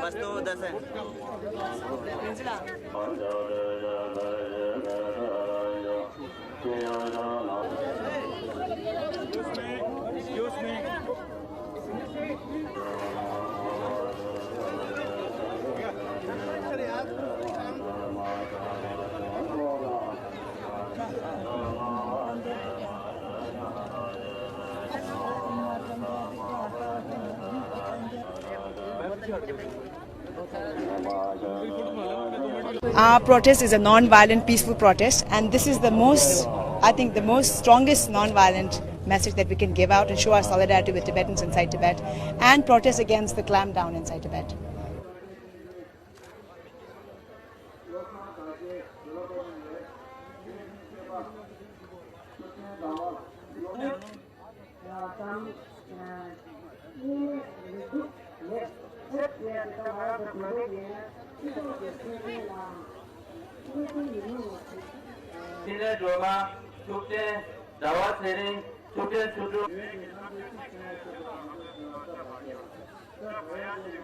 वस्तु 10 है। Our protest is a non-violent, peaceful protest, and this is the most, I think, the most strongest non-violent message that we can give out and show our solidarity with Tibetans inside Tibet and protest against the clampdown inside Tibet. Sila Joma, Chukte, Dawat Sering, Chukte Chutu.